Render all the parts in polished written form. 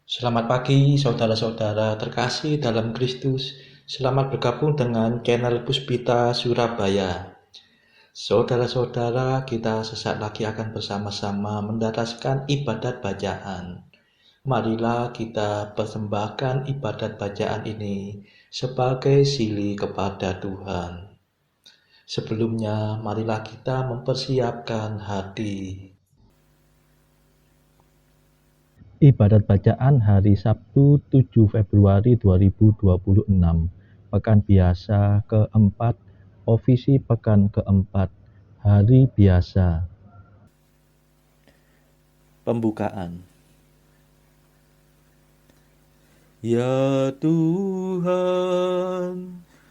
Selamat pagi, saudara-saudara terkasih dalam Kristus. Selamat bergabung dengan channel Puspita Surabaya. Saudara-saudara, kita sesaat lagi akan bersama-sama mendapatkan ibadat bacaan. Marilah kita persembahkan ibadat bacaan ini sebagai sili kepada Tuhan. Sebelumnya, marilah kita mempersiapkan hati. Ibadat bacaan hari Sabtu 7 Februari 2026, Pekan Biasa keempat, Ofisi Pekan keempat, Hari Biasa. Pembukaan. Ya Tuhan,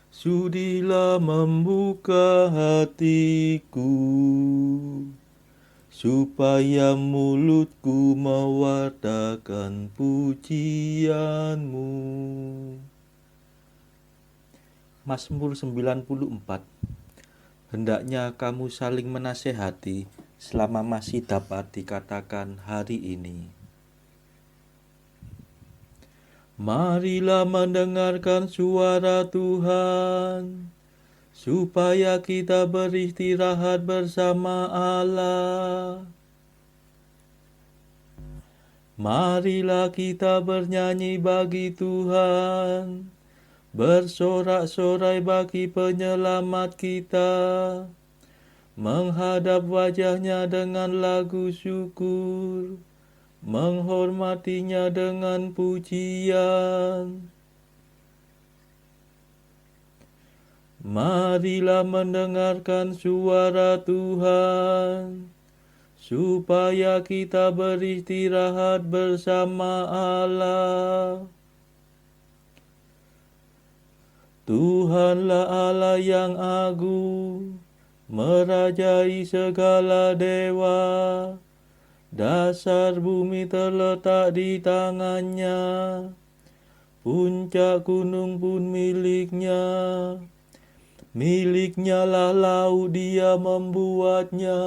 sudilah membuka hatiku, supaya mulutku mewartakan pujian-Mu. Mazmur 94. Hendaknya kamu saling menasehati selama masih dapat dikatakan hari ini. Marilah mendengarkan suara Tuhan, supaya kita beristirahat bersama Allah. Marilah kita bernyanyi bagi Tuhan, bersorak-sorai bagi penyelamat kita, menghadap wajahnya dengan lagu syukur, menghormatinya dengan pujian. Marilah mendengarkan suara Tuhan, supaya kita beristirahat bersama Allah. Tuhanlah Allah yang agung, merajai segala dewa. Dasar bumi terletak di tangannya, puncak gunung pun miliknya. Miliknya lah laut, dia membuatnya,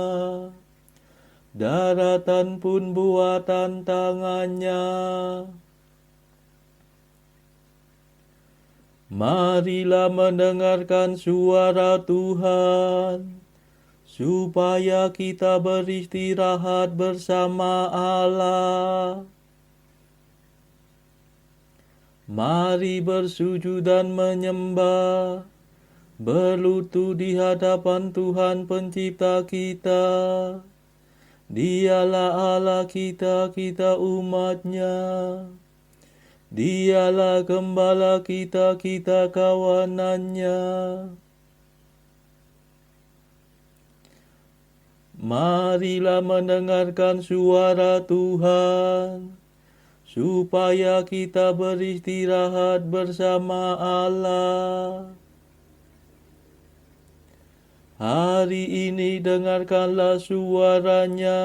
daratan pun buatan tangannya. Marilah mendengarkan suara Tuhan, supaya kita beristirahat bersama Allah. Mari bersujud dan menyembah, berlutut di hadapan Tuhan pencipta kita. Dialah Allah kita, kita umat-Nya. Dialah gembala kita, kita kawanan-Nya. Marilah mendengarkan suara Tuhan, supaya kita beristirahat bersama Allah. Hari ini dengarkanlah suaranya.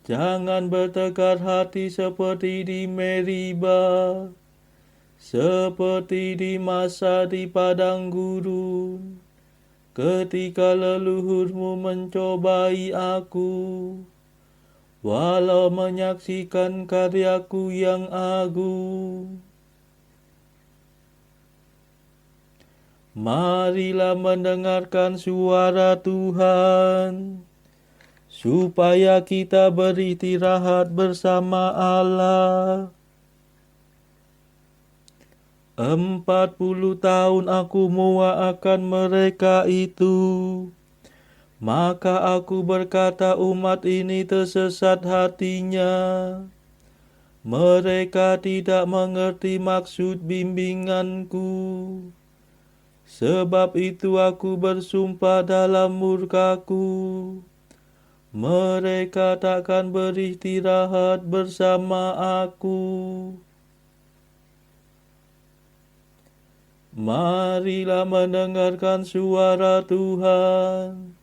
Jangan bertekar hati seperti di Meriba, seperti di masa di padang gurun, ketika leluhurmu mencobai aku, walau menyaksikan karyaku yang agung. Marilah mendengarkan suara Tuhan, supaya kita beristirahat bersama Allah. 40 tahun aku muak akan mereka itu. Maka aku berkata, umat ini tersesat hatinya. Mereka tidak mengerti maksud bimbinganku. Sebab itu aku bersumpah dalam murkaku, mereka takkan beristirahat bersama aku. Marilah mendengarkan suara Tuhan,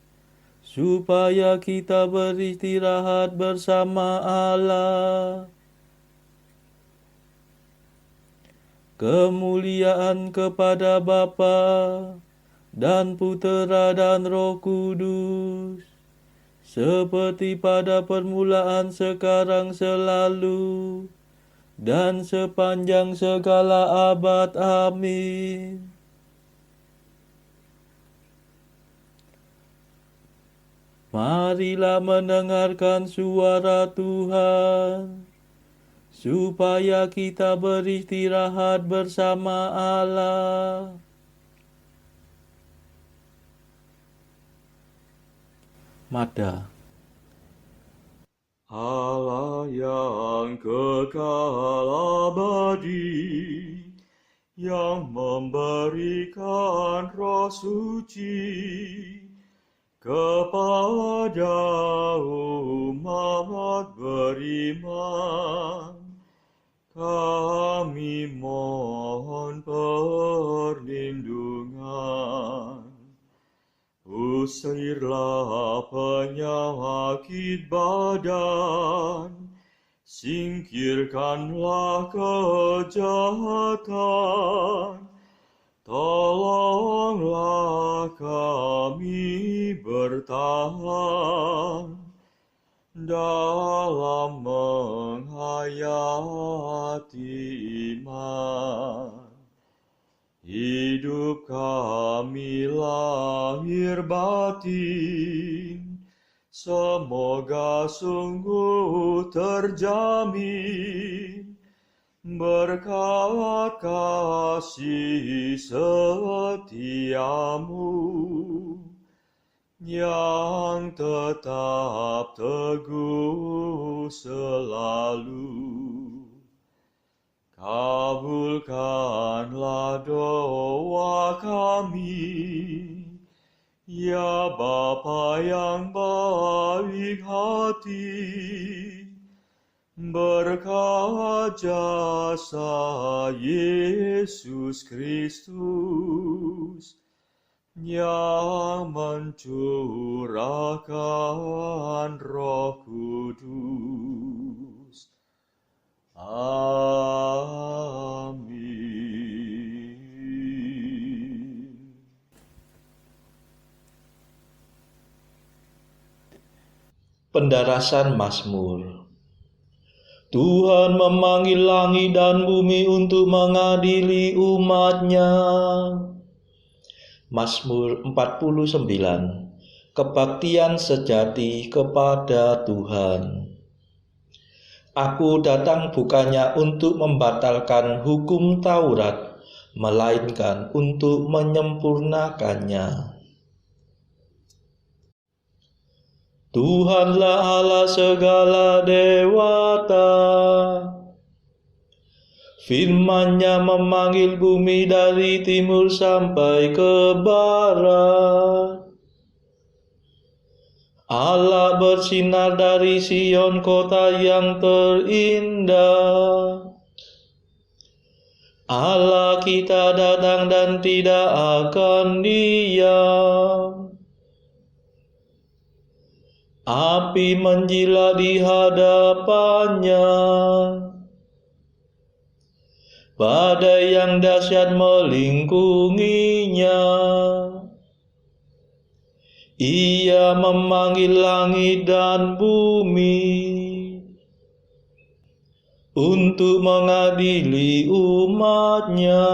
supaya kita beristirahat bersama Allah. Kemuliaan kepada Bapa dan Putera dan Roh Kudus, seperti pada permulaan, sekarang, selalu, dan sepanjang segala abad. Amin. Marilah mendengarkan suara Tuhan, supaya kita beristirahat bersama Allah. Mada. Allah yang kekal abadi, yang memberikan Roh Suci kepada umat beriman, kami mohon perlindungan. Usirlah penyakit badan, singkirkanlah kejahatan, tolonglah kami bertahan dalam menghayati iman. Hidup kami lahir batin, semoga sungguh terjamin berkat kasih setiamu yang tetap teguh selalu. Kabulkanlah doa kami, ya Bapa yang baik hati, berkat jasa Yesus Kristus yang mencurahkan Roh Kudus. Amin. Pendarasan Mazmur. Tuhan memanggil langit dan bumi untuk mengadili umat-Nya. Mazmur 49. Kebaktian sejati kepada Tuhan. Aku datang bukannya untuk membatalkan hukum Taurat, melainkan untuk menyempurnakannya. Tuhanlah Allah segala dewata. Firman-Nya memanggil bumi dari timur sampai ke barat. Allah bersinar dari Sion, kota yang terindah. Allah kita datang dan tidak akan diam. Api menjilat di hadapan-Nya. Badai yang dahsyat melingkunginya. Ia memanggil langit dan bumi untuk mengadili umat-Nya.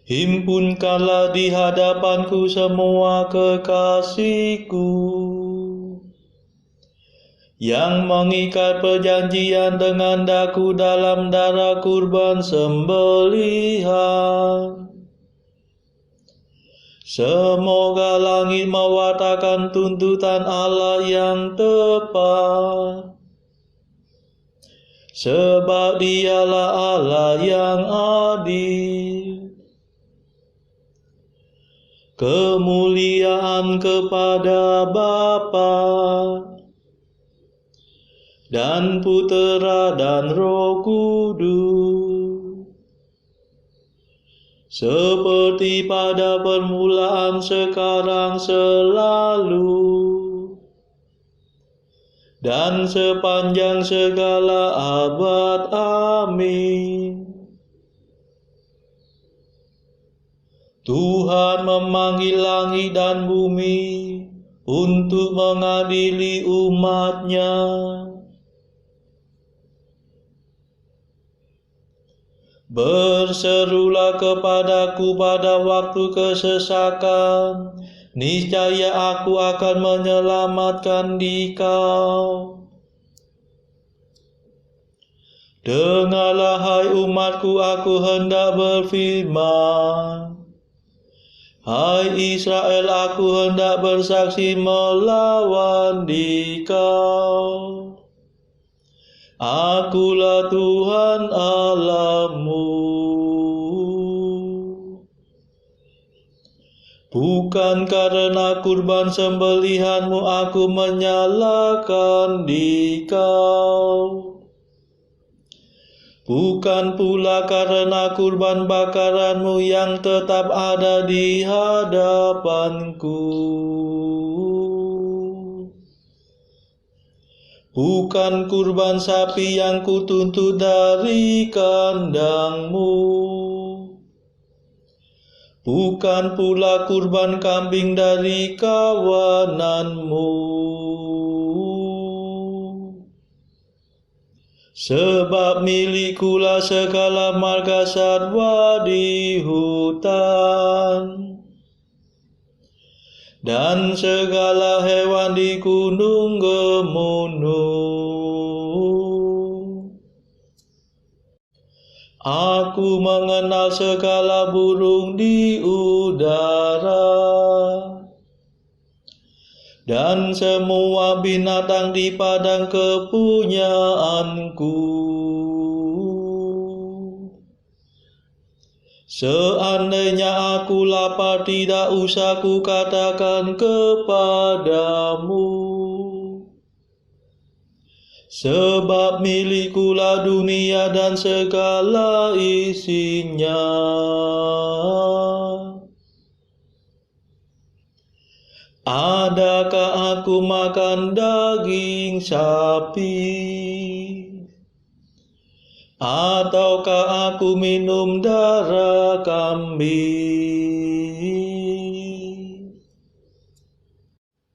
Himpunkanlah di hadapanku semua kekasihku, yang mengikat perjanjian dengan daku dalam darah kurban sembelihan. Semoga langit mewartakan tuntutan Allah yang tepat, sebab Dialah Allah yang adil. Kemuliaan kepada Bapa dan Putera dan Roh Kudus, seperti pada permulaan, sekarang, selalu, dan sepanjang segala abad. Amin. Tuhan memanggil langit dan bumi untuk mengadili umat-Nya. Berserulah kepadaku pada waktu kesesakan, niscaya aku akan menyelamatkan dikau. Dengarlah hai umatku, aku hendak berfirman. Hai Israel, aku hendak bersaksi melawan dikau. Akulah Tuhan Allahmu. Bukan karena kurban sembelihanmu aku menyalahkan dikau. Bukan pula karena kurban bakaranmu yang tetap ada di hadapanku. Bukan kurban sapi yang kutuntut dari kandangmu. Bukan pula kurban kambing dari kawananmu. Sebab milikulah segala marga satwa di hutan, dan segala hewan di gunung gemunung. Aku mengenal segala burung di udara, dan semua binatang di padang kepunyaanku. Seandainya aku lapar, tidak usah ku katakan kepadamu, sebab milikulah dunia dan segala isinya. Adakah aku makan daging sapi? Ataukah aku minum darah kambing?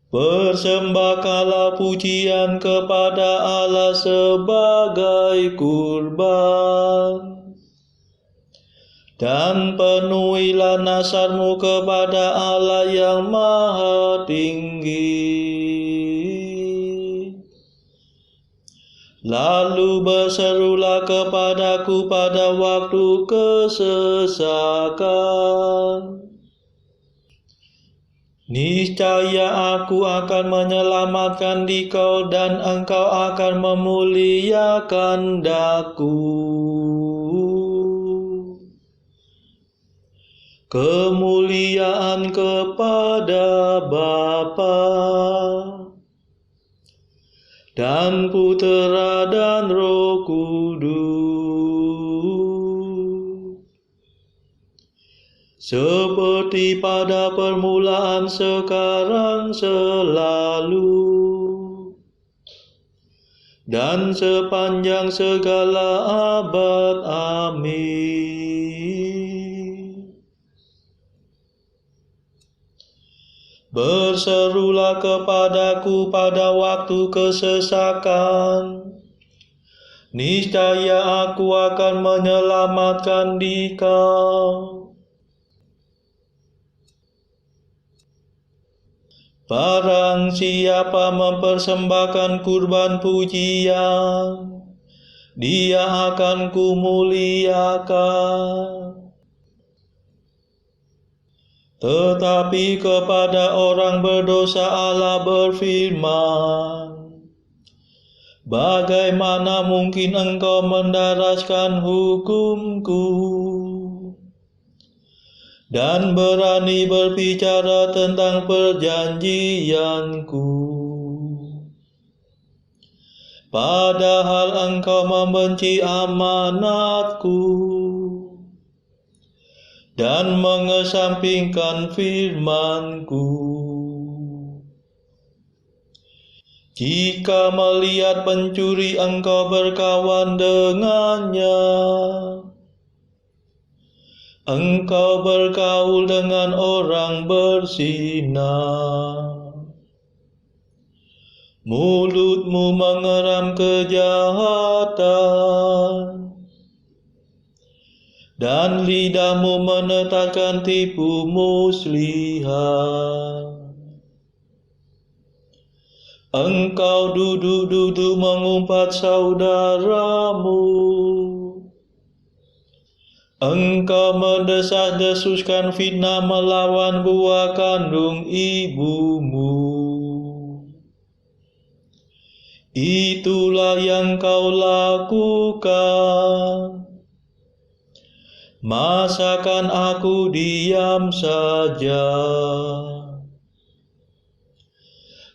Persembahkanlah pujian kepada Allah sebagai kurban, dan penuhilah nazarmu kepada Allah yang Maha Tinggi. Lalu berserulah kepadaku pada waktu kesesakan, niscaya aku akan menyelamatkan dikau, dan engkau akan memuliakan daku. Kemuliaan kepada Bapa dan Putera dan Roh Kudus, seperti pada permulaan, sekarang, selalu, dan sepanjang segala abad. Amin. Berserulah kepadaku pada waktu kesesakan, niscaya aku akan menyelamatkan dikau. Barang siapa mempersembahkan kurban pujian, dia akan kumuliakan. Tetapi kepada orang berdosa Allah berfirman, bagaimana mungkin engkau mendaraskan hukumku, dan berani berbicara tentang perjanjianku, padahal engkau membenci amanatku, dan mengesampingkan firman-Ku. Jika melihat pencuri engkau berkawan dengannya, engkau bergaul dengan orang berzina, mulutmu mengeram kejahatan, dan lidahmu menetapkan tipu muslihat. Engkau duduk-duduk mengumpat saudaramu. Engkau mendesas-desuskan fitnah melawan buah kandung ibumu. Itulah yang kau lakukan. Masakan aku diam saja?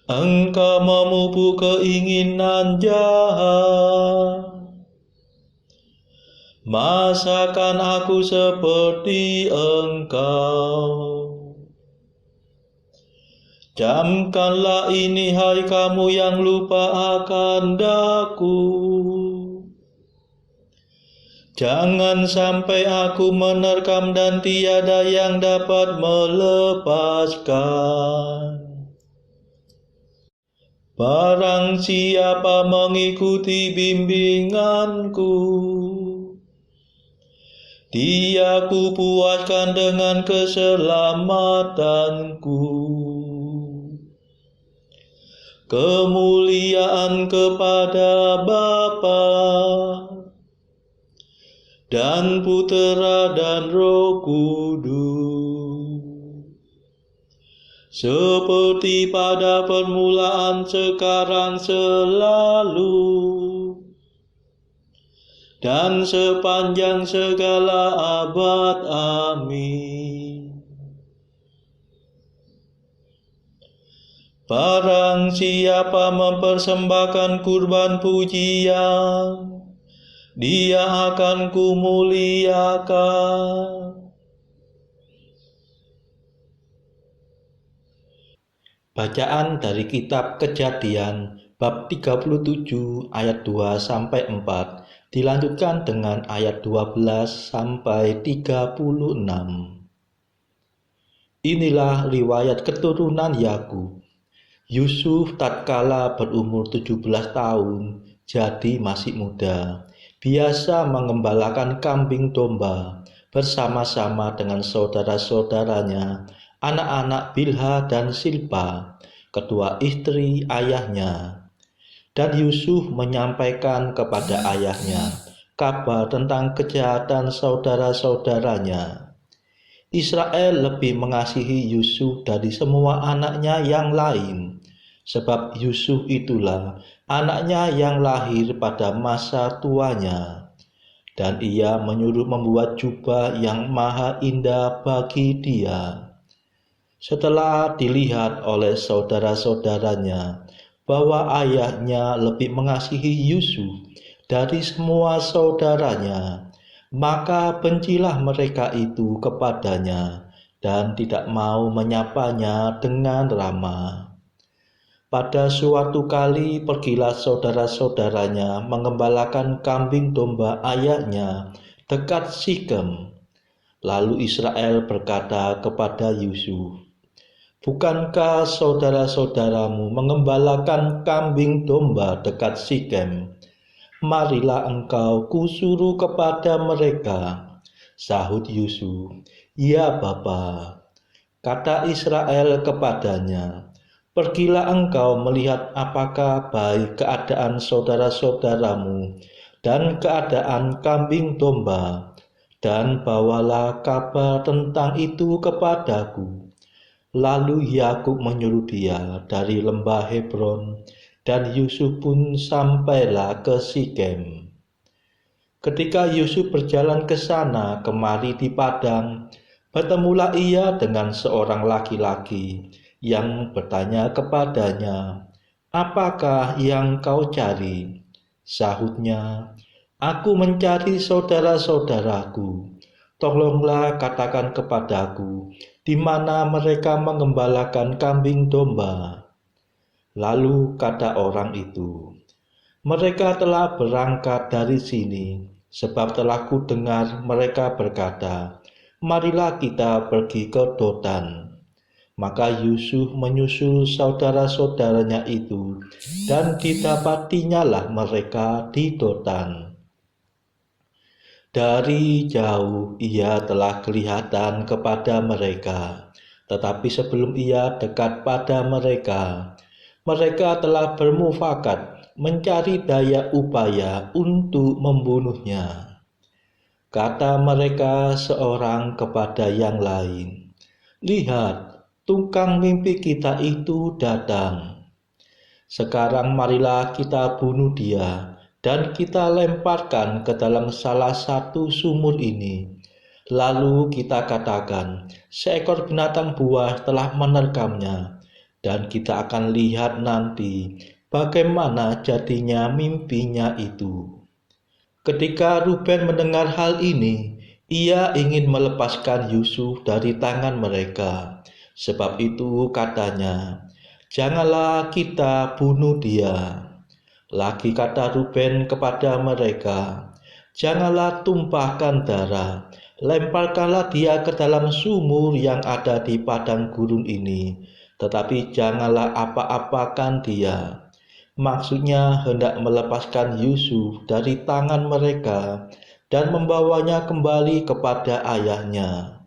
Engkau memupuk keinginan jahat. Masakan aku seperti engkau? Camkanlah ini, hai kamu yang lupa akan daku. Jangan sampai aku menerkam dan tiada yang dapat melepaskan. Barang siapa mengikuti bimbinganku, dia kupuaskan dengan keselamatanku. Kemuliaan kepada Bapa dan Putera dan Roh Kudus, seperti pada permulaan, sekarang, selalu, dan sepanjang segala abad. Amin. Barang siapa mempersembahkan kurban pujian, dia akan kumuliakan. Bacaan dari kitab Kejadian bab 37 ayat 2 sampai 4 dilanjutkan dengan ayat 12 sampai 36. Inilah riwayat keturunan Yakub. Yusuf tatkala berumur 17 tahun, jadi masih muda, biasa mengembalakan kambing domba bersama-sama dengan saudara-saudaranya, anak-anak Bilha dan Silpa, kedua istri ayahnya. Dan Yusuf menyampaikan kepada ayahnya kabar tentang kejahatan saudara-saudaranya. Israel lebih mengasihi Yusuf dari semua anaknya yang lain, sebab Yusuf itulah anaknya yang lahir pada masa tuanya. Dan ia menyuruh membuat jubah yang maha indah bagi dia. Setelah dilihat oleh saudara-saudaranya bahwa ayahnya lebih mengasihi Yusuf dari semua saudaranya, maka bencilah mereka itu kepadanya dan tidak mau menyapanya dengan ramah. Pada suatu kali pergilah saudara-saudaranya mengembalakan kambing domba ayahnya dekat Sikem. Lalu Israel berkata kepada Yusuf, "Bukankah saudara-saudaramu mengembalakan kambing domba dekat Sikem? Marilah engkau kusuruh kepada mereka." Sahut Yusuf, "Ya Bapa." Kata Israel kepadanya, "Pergilah engkau melihat apakah baik keadaan saudara-saudaramu dan keadaan kambing domba, dan bawalah kabar tentang itu kepadaku." Lalu Yakub menyuruh dia dari lembah Hebron, dan Yusuf pun sampailah ke Sikem. Ketika Yusuf berjalan ke sana kemari di padang, bertemulah ia dengan seorang laki-laki yang bertanya kepadanya, "Apakah yang kau cari?" Sahutnya, "Aku mencari saudara-saudaraku. Tolonglah katakan kepadaku, di mana mereka mengembalakan kambing domba." Lalu kata orang itu, "Mereka telah berangkat dari sini, sebab telah kudengar mereka berkata, 'Marilah kita pergi ke Dotan.'" Maka Yusuf menyusul saudara-saudaranya itu, dan didapatinya lah mereka di Dotan. Dari jauh ia telah kelihatan kepada mereka, tetapi sebelum ia dekat pada mereka, mereka telah bermufakat mencari daya upaya untuk membunuhnya. Kata mereka seorang kepada yang lain, "Lihat, tukang mimpi kita itu datang. Sekarang marilah kita bunuh dia dan kita lemparkan ke dalam salah satu sumur ini. Lalu kita katakan, seekor binatang buas telah menerkamnya, dan kita akan lihat nanti bagaimana jadinya mimpinya itu." Ketika Ruben mendengar hal ini, ia ingin melepaskan Yusuf dari tangan mereka. Sebab itu katanya, "Janganlah kita bunuh dia." Lagi kata Ruben kepada mereka, "Janganlah tumpahkan darah, lemparkanlah dia ke dalam sumur yang ada di padang gurun ini, tetapi janganlah apa-apakan dia." Maksudnya hendak melepaskan Yusuf dari tangan mereka dan membawanya kembali kepada ayahnya.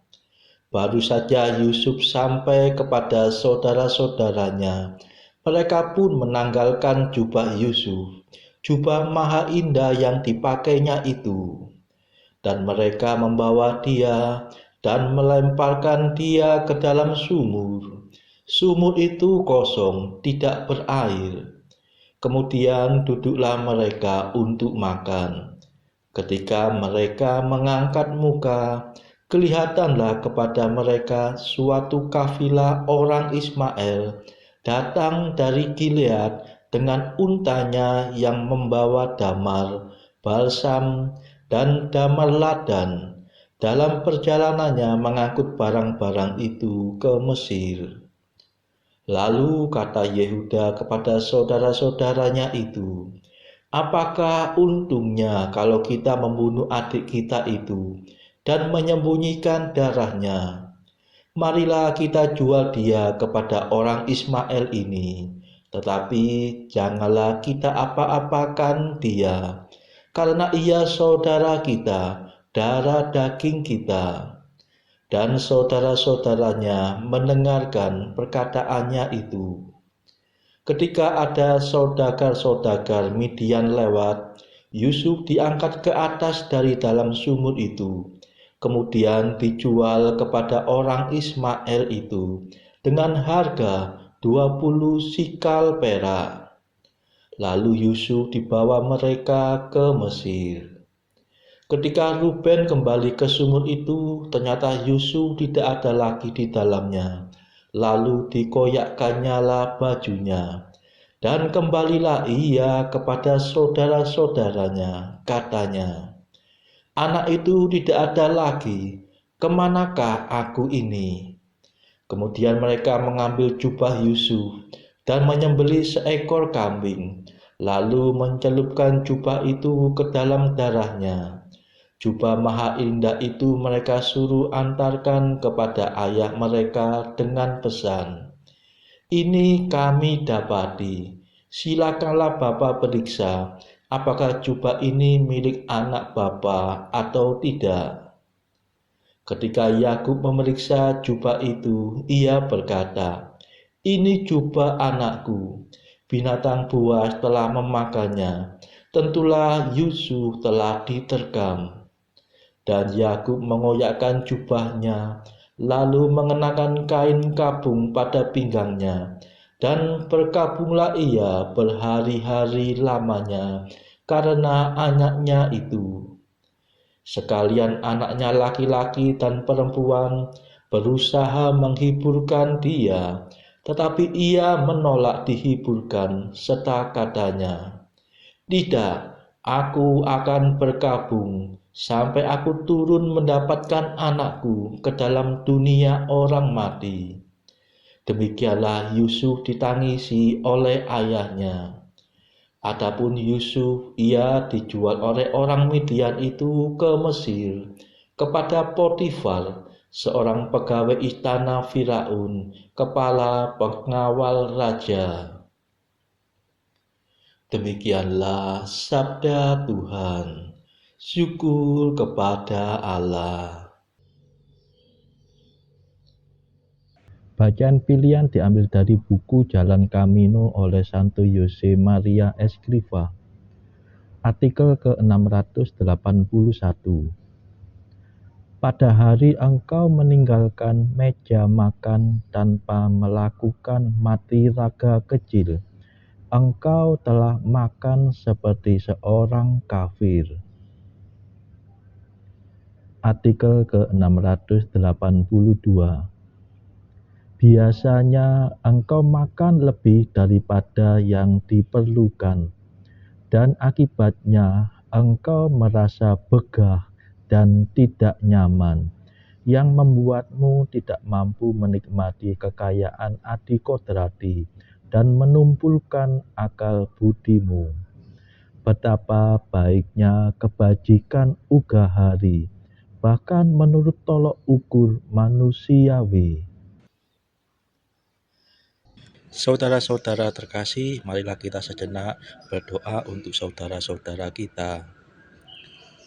Baru saja Yusuf sampai kepada saudara-saudaranya, mereka pun menanggalkan jubah Yusuf, jubah maha indah yang dipakainya itu. Dan mereka membawa dia dan melemparkan dia ke dalam sumur. Sumur itu kosong, tidak berair. Kemudian duduklah mereka untuk makan. Ketika mereka mengangkat muka, kelihatanlah kepada mereka suatu kafilah orang Ismail datang dari Gilead dengan untanya yang membawa damar, balsam, dan damar ladan. Dalam perjalanannya mengangkut barang-barang itu ke Mesir. Lalu kata Yehuda kepada saudara-saudaranya itu, "Apakah untungnya kalau kita membunuh adik kita itu dan menyembunyikan darahnya? Marilah kita jual dia kepada orang Ismail ini, tetapi janganlah kita apa-apakan dia, karena ia saudara kita, darah daging kita." Dan saudara-saudaranya mendengarkan perkataannya itu. Ketika ada saudagar-saudagar Midian lewat, Yusuf diangkat ke atas dari dalam sumur itu, kemudian dijual kepada orang Ismail itu dengan harga 20 sikal perak. Lalu Yusuf dibawa mereka ke Mesir. Ketika Ruben kembali ke sumur itu, ternyata Yusuf tidak ada lagi di dalamnya. Lalu dikoyakkannyalah bajunya. Dan kembalilah ia kepada saudara-saudaranya. Katanya, "Anak itu tidak ada lagi. Kemanakah aku ini?" Kemudian mereka mengambil jubah Yusuf dan menyembelih seekor kambing. Lalu mencelupkan jubah itu ke dalam darahnya. Jubah maha indah itu mereka suruh antarkan kepada ayah mereka dengan pesan, "Ini kami dapati. Silakanlah Bapa periksa apakah jubah ini milik anak Bapa atau tidak." Ketika Yakub memeriksa jubah itu, ia berkata, "Ini jubah anakku. Binatang buas telah memakannya. Tentulah Yusuf telah diterkam." Dan Yakub mengoyakkan jubahnya, lalu mengenakan kain kabung pada pinggangnya, dan berkabunglah ia berhari-hari lamanya karena anaknya itu. Sekalian anaknya laki-laki dan perempuan berusaha menghiburkan dia, tetapi ia menolak dihiburkan serta katanya, "Tidak, aku akan berkabung sampai aku turun mendapatkan anakku ke dalam dunia orang mati." Demikianlah Yusuf ditangisi oleh ayahnya. Adapun Yusuf, ia dijual oleh orang Midian itu ke Mesir, kepada Potifar, seorang pegawai istana Firaun, kepala pengawal raja. Demikianlah sabda Tuhan. Syukur kepada Allah. Bacaan pilihan diambil dari buku Jalan Camino oleh Santo Jose Maria Escrivá. Artikel ke-681. Pada hari engkau meninggalkan meja makan tanpa melakukan mati raga kecil, engkau telah makan seperti seorang kafir. Artikel ke-682. Biasanya engkau makan lebih daripada yang diperlukan, dan akibatnya engkau merasa begah dan tidak nyaman, yang membuatmu tidak mampu menikmati kekayaan adikodrati dan menumpulkan akal budimu. Betapa baiknya kebajikan uga hari, bahkan menurut tolok ukur manusiawi. Saudara-saudara terkasih, marilah kita sejenak berdoa untuk saudara-saudara kita.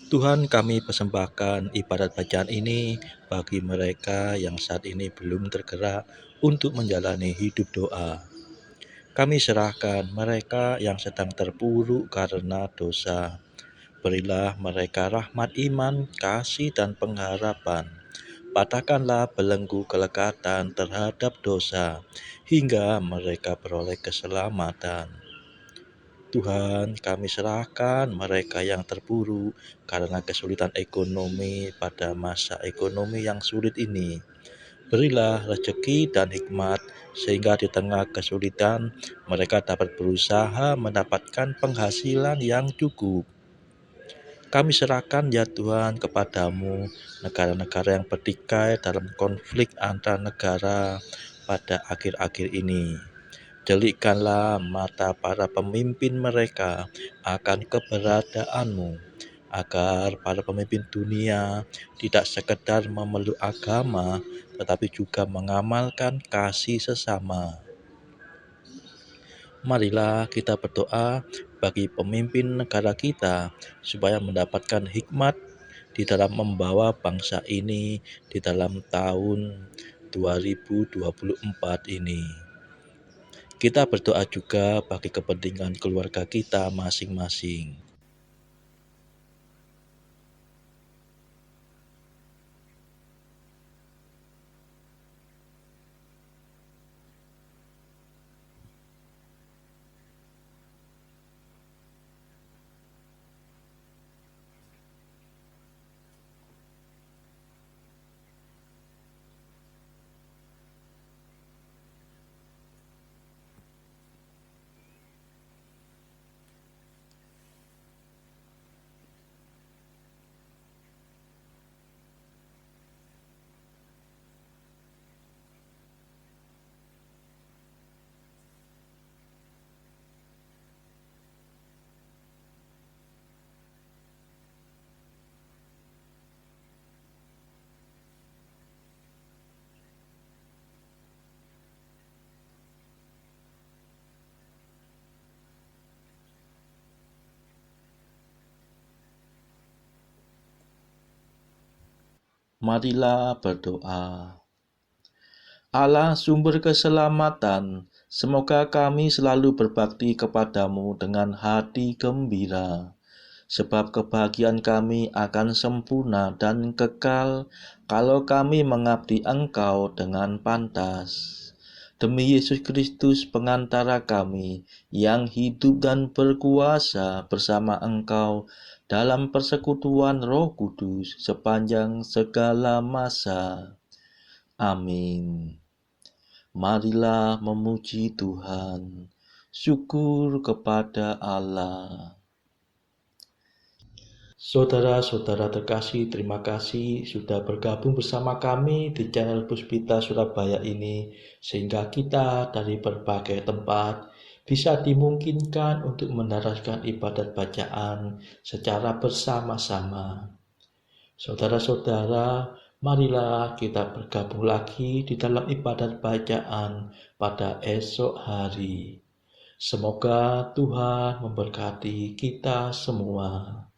Tuhan, kami persembahkan ibadat bacaan ini bagi mereka yang saat ini belum tergerak untuk menjalani hidup doa. Kami serahkan mereka yang sedang terpuruk karena dosa. Berilah mereka rahmat iman, kasih, dan pengharapan. Patahkanlah belenggu kelekatan terhadap dosa, hingga mereka beroleh keselamatan. Tuhan, kami serahkan mereka yang terpuruk karena kesulitan ekonomi pada masa ekonomi yang sulit ini. Berilah rezeki dan hikmat, sehingga di tengah kesulitan mereka dapat berusaha mendapatkan penghasilan yang cukup. Kami serahkan ya Tuhan kepadamu negara-negara yang bertikai dalam konflik antar negara pada akhir-akhir ini. Delikkanlah mata para pemimpin mereka akan keberadaanmu, agar para pemimpin dunia tidak sekedar memeluk agama, tetapi juga mengamalkan kasih sesama. Marilah kita berdoa bagi pemimpin negara kita, supaya mendapatkan hikmat di dalam membawa bangsa ini di dalam tahun 2024 ini. Kita berdoa juga bagi kepentingan keluarga kita masing-masing. Marilah berdoa. Allah sumber keselamatan, semoga kami selalu berbakti kepadamu dengan hati gembira, sebab kebahagiaan kami akan sempurna dan kekal kalau kami mengabdi Engkau dengan pantas. Demi Yesus Kristus pengantara kami, yang hidup dan berkuasa bersama Engkau dalam persekutuan Roh Kudus sepanjang segala masa. Amin. Marilah memuji Tuhan. Syukur kepada Allah. Saudara-saudara terkasih, terima kasih sudah bergabung bersama kami di channel Puspita Surabaya ini, sehingga kita dari berbagai tempat bisa dimungkinkan untuk mendaraskan ibadat bacaan secara bersama-sama. Saudara-saudara, marilah kita bergabung lagi di dalam ibadat bacaan pada esok hari. Semoga Tuhan memberkati kita semua.